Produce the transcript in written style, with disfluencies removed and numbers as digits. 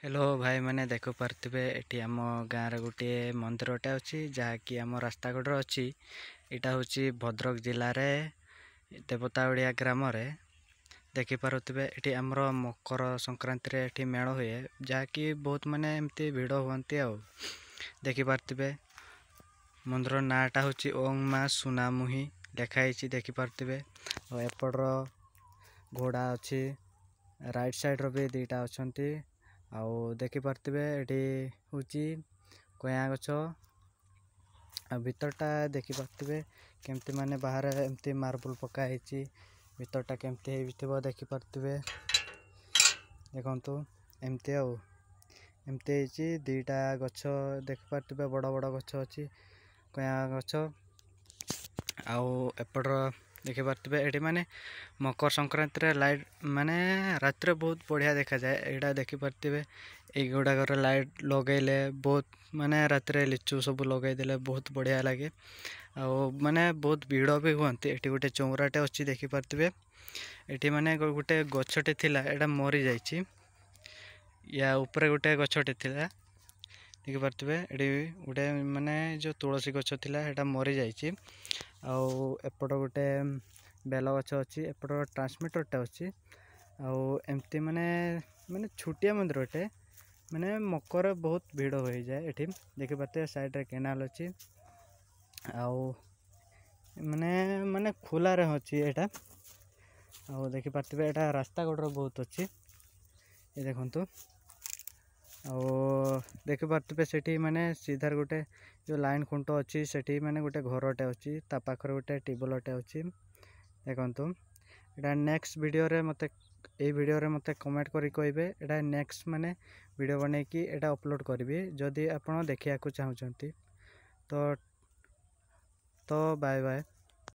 Hello भाई मैंने देख पारे ये आम गाँव गोटे मंदिरटे अच्छी जहाँकि आम रास्ताकड़ अच्छी यहाँ हूँ भद्रक जिले में देवतावड़िया ग्राम देखिपे ये आमर मकर संक्रांति ये मेड़ हुए जहाँकि बहुत माने एमती भिड़ हुंती देखिपे मंदिर नाटा हूँ ओम माँ सुनामुही लिखाई देखिपे एपटर घोड़ा अच्छी राइट साइड भी दीटा अच्छा आउ देखिपे ये हूँ कया गछ भितरटा देखिपे केमती माने बाहर एमती मार्बल पकाई भितरटा केमती देखिपे देखु एमती एमती दीटा गछ देखिपे बड़ बड़ गछ अच्छी कया गछ आउ एपटर देखिपे ये माने मकर संक्रांति लाइट माने रात बहुत बढ़िया देखा जाए यहाँ देखिपे युड़ाक लाइट लगेले बहुत माने रात लिचु सब लगेदे बहुत बढ़िया लगे माने बहुत भीड़ भी हुंती ये गोटे चौराटे अच्छी देखिपे ये माने गोटे गछटे थिला एटा मरी जाइए या ऊपर गोटे गछटे थिला देखिपे ये गोटे माने जो तुलसी गछ थिला एटा मरी जाइए एपट गोटे बेल गछ अच्छी एपट ट्रांसमिटरटे अच्छी आमती माने माने छुटिया मंदिरटे माने मकर बहुत भीड़ हो जाए ये देखिपे साइड रे केनाल अच्छी माने माने खुला रे अच्छी यहाँ देखिपे यहाँ रास्ता कड़र बहुत अच्छी ये देखु देखिपे से माने सीधार गोटे जो लाइन खुंट अच्छी से माने गोटे घरटे अच्छी ता पाखर गोटे टेबलटे अच्छी देखु यहाँ नेक्स्ट वीडियो रे मते ये वीडियो रे मते कमेंट करी कहिबे एटा नेक्स्ट माने वीडियो बने कि एटा अपलोड करी जदि आपण देखिया को चाहउचंती तो बाय बाय।